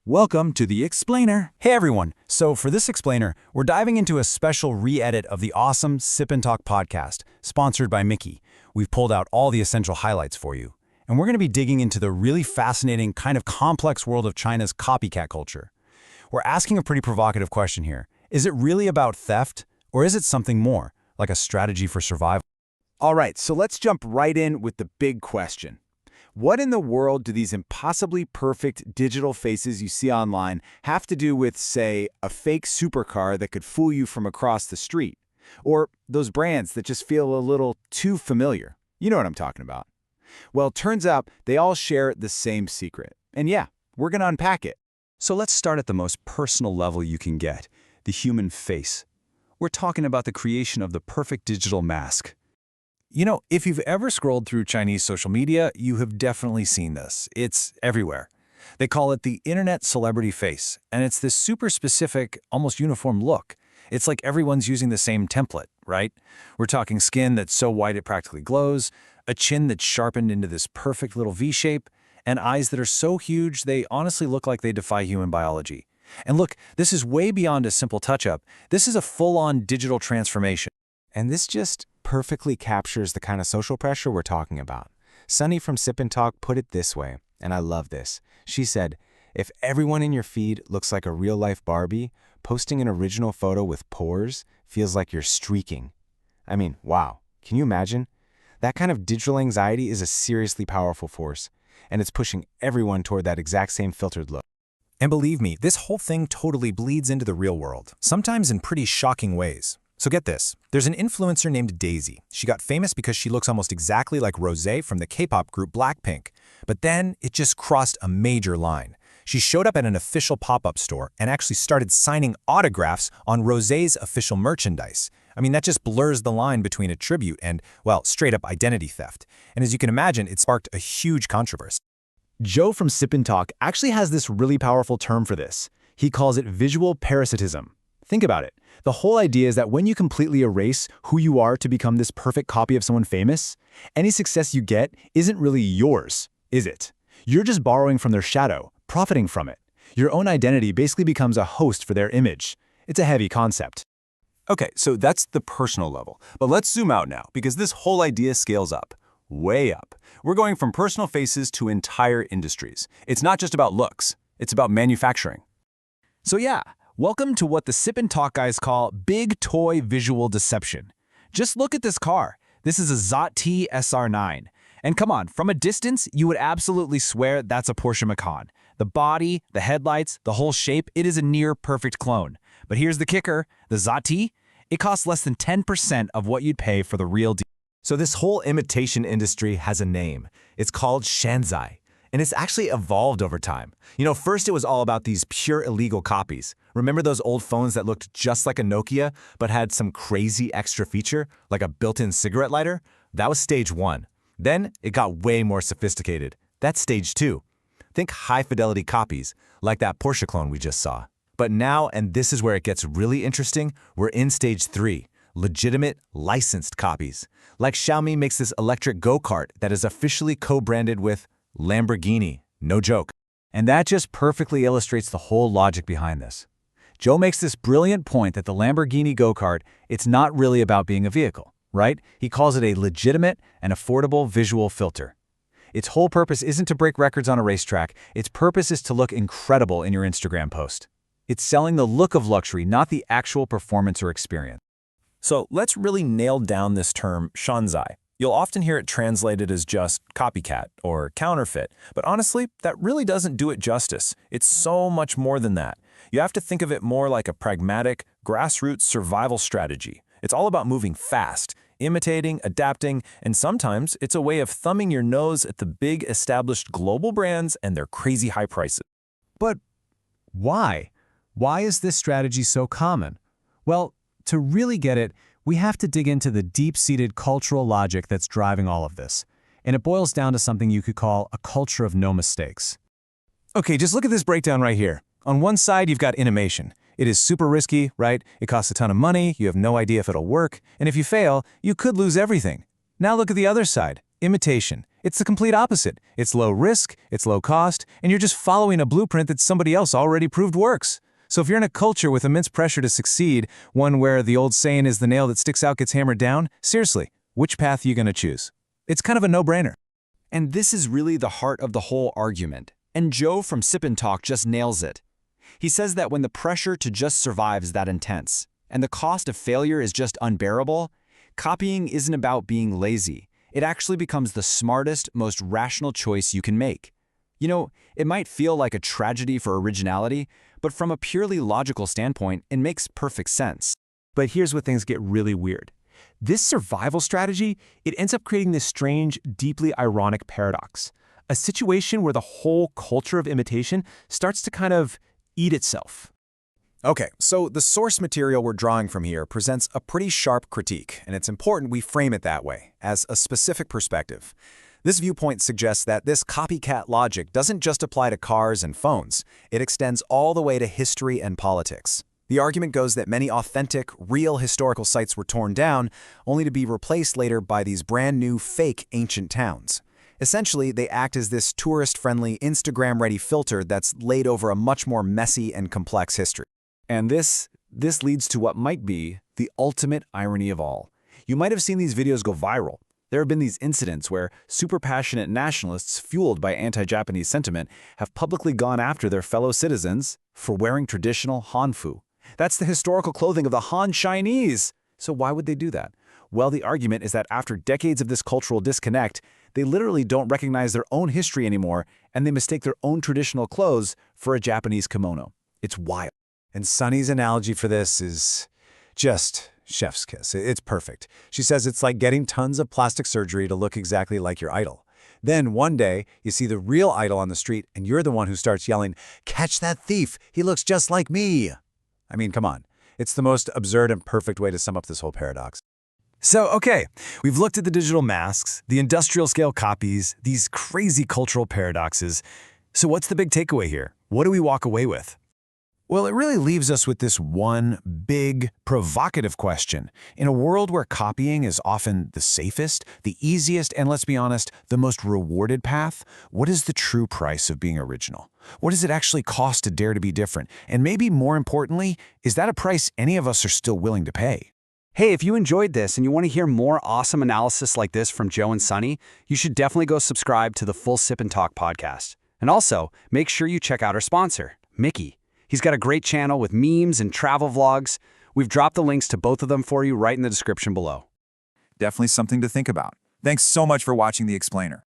Welcome to the Explainer. Hey everyone, so for this explainer, we're diving into a special re-edit of the awesome Sip&Talk podcast, sponsored by Micky. We've pulled out all the essential highlights for you. And we're going to be digging into the really fascinating, kind of complex world of China's copycat culture. We're asking a pretty provocative question here. Is it really about theft, or is it something more, like a strategy for survival? All right, so let's jump right in with the big question. What in the world do these impossibly perfect digital faces you see online have to do with, say, a fake supercar that could fool you from across the street? Or those brands that just feel a little too familiar? You know what I'm talking about. Well, turns out they all share the same secret. And yeah, we're going to unpack it. So let's start at the most personal level you can get, the human face. We're talking about the creation of the perfect digital mask. You know, if you've ever scrolled through Chinese social media, you have definitely seen this. It's everywhere. They call it the internet celebrity face, and it's this super specific, almost uniform look. It's like everyone's using the same template, right? We're talking skin that's so white it practically glows, a chin that's sharpened into this perfect little V shape, and eyes that are so huge they honestly look like they defy human biology. And look, this is way beyond a simple touch-up. This is a full-on digital transformation. And this just perfectly captures the kind of social pressure we're talking about. Sunny from Sip&Talk put it this way, and I love this. She said, if everyone in your feed looks like a real-life Barbie, posting an original photo with pores feels like you're streaking. I mean, wow, can you imagine? That kind of digital anxiety is a seriously powerful force, and it's pushing everyone toward that exact same filtered look. And believe me, this whole thing totally bleeds into the real world, sometimes in pretty shocking ways. So get this, there's an influencer named Daisy. She got famous because she looks almost exactly like Rosé from the K-pop group Blackpink. But then it just crossed a major line. She showed up at an official pop-up store and actually started signing autographs on Rosé's official merchandise. I mean, that just blurs the line between a tribute and, well, straight-up identity theft. And as you can imagine, it sparked a huge controversy. Joe from Sip&Talk actually has this really powerful term for this. He calls it visual parasitism. Think about it. The whole idea is that when you completely erase who you are to become this perfect copy of someone famous, any success you get isn't really yours, is it? You're just borrowing from their shadow, profiting from it. Your own identity basically becomes a host for their image. It's a heavy concept. Okay, so that's the personal level. But let's zoom out now, because this whole idea scales up. Way up. We're going from personal faces to entire industries. It's not just about looks. It's about manufacturing. So yeah, welcome to what the Sip&Talk guys call big toy visual deception. Just look at this car. This is a ZOT SR9. And come on, from a distance, you would absolutely swear that's a Porsche Macan. The body, the headlights, the whole shape, it is a near-perfect clone. But here's the kicker, the ZOT, it costs less than 10% of what you'd pay for the real deal. So this whole imitation industry has a name. It's called Shanzhai. And it's actually evolved over time. You know, first it was all about these pure illegal copies. Remember those old phones that looked just like a Nokia, but had some crazy extra feature, like a built-in cigarette lighter? That was stage one. Then it got way more sophisticated. That's stage two. Think high-fidelity copies, like that Porsche clone we just saw. But now, and this is where it gets really interesting, we're in stage three. Legitimate, licensed copies. Like Xiaomi makes this electric go-kart that is officially co-branded with Lamborghini. No joke. And that just perfectly illustrates the whole logic behind this. Joe makes this brilliant point that the Lamborghini go-kart, it's not really about being a vehicle, right? He calls it a legitimate and affordable visual filter. Its whole purpose isn't to break records on a racetrack. Its purpose is to look incredible in your Instagram post. It's selling the look of luxury, not the actual performance or experience. So let's really nail down this term, Shanzhai. You'll often hear it translated as just copycat or counterfeit, but honestly, that really doesn't do it justice. It's so much more than that. You have to think of it more like a pragmatic, grassroots survival strategy. It's all about moving fast, imitating, adapting, and sometimes it's a way of thumbing your nose at the big established global brands and their crazy high prices. But why? Why is this strategy so common? Well, to really get it, we have to dig into the deep-seated cultural logic that's driving all of this. And it boils down to something you could call a culture of no mistakes. Okay, just look at this breakdown right here. On one side, you've got animation. It is super risky, right? It costs a ton of money, you have no idea if it'll work, and if you fail, you could lose everything. Now look at the other side, Imitation. It's the complete opposite. It's low risk, it's low cost, and you're just following a blueprint that somebody else already proved works. So if you're in a culture with immense pressure to succeed, one where the old saying is the nail that sticks out gets hammered down, seriously, which path are you going to choose? It's kind of a no-brainer. And this is really the heart of the whole argument. And Joe from Sip&Talk just nails it. He says that when the pressure to just survive is that intense, and the cost of failure is just unbearable, copying isn't about being lazy. It actually becomes the smartest, most rational choice you can make. You know, it might feel like a tragedy for originality, but from a purely logical standpoint, it makes perfect sense. But here's where things get really weird. This survival strategy, it ends up creating this strange, deeply ironic paradox. A situation where the whole culture of imitation starts to kind of eat itself. Okay, so the source material we're drawing from here presents a pretty sharp critique, and it's important we frame it that way, as a specific perspective. This viewpoint suggests that this copycat logic doesn't just apply to cars and phones. It extends all the way to history and politics. The argument goes that many authentic, real historical sites were torn down, only to be replaced later by these brand new, fake ancient towns. Essentially, they act as this tourist-friendly, Instagram-ready filter that's laid over a much more messy and complex history. And this leads to what might be the ultimate irony of all. You might have seen these videos go viral. There have been these incidents where super passionate nationalists, fueled by anti-Japanese sentiment, have publicly gone after their fellow citizens for wearing traditional Hanfu. That's the historical clothing of the Han Chinese. So why would they do that? Well, the argument is that after decades of this cultural disconnect, they literally don't recognize their own history anymore, and they mistake their own traditional clothes for a Japanese kimono. It's wild. And Sunny's analogy for this is just chef's kiss. It's perfect. She says it's like getting tons of plastic surgery to look exactly like your idol. Then one day, you see the real idol on the street, and you're the one who starts yelling, "Catch that thief! He looks just like me!" I mean, come on. It's the most absurd and perfect way to sum up this whole paradox. So, okay, we've looked at the digital masks, the industrial-scale copies, these crazy cultural paradoxes. So what's the big takeaway here? What do we walk away with? Well, it really leaves us with this one big, provocative question. In a world where copying is often the safest, the easiest, and let's be honest, the most rewarded path, what is the true price of being original? What does it actually cost to dare to be different? And maybe more importantly, is that a price any of us are still willing to pay? Hey, if you enjoyed this and you want to hear more awesome analysis like this from Joe and Sunny, you should definitely go subscribe to the full Sip&Talk podcast. And also, make sure you check out our sponsor, Micky. He's got a great channel with memes and travel vlogs. We've dropped the links to both of them for you right in the description below. Definitely something to think about. Thanks so much for watching The Explainer.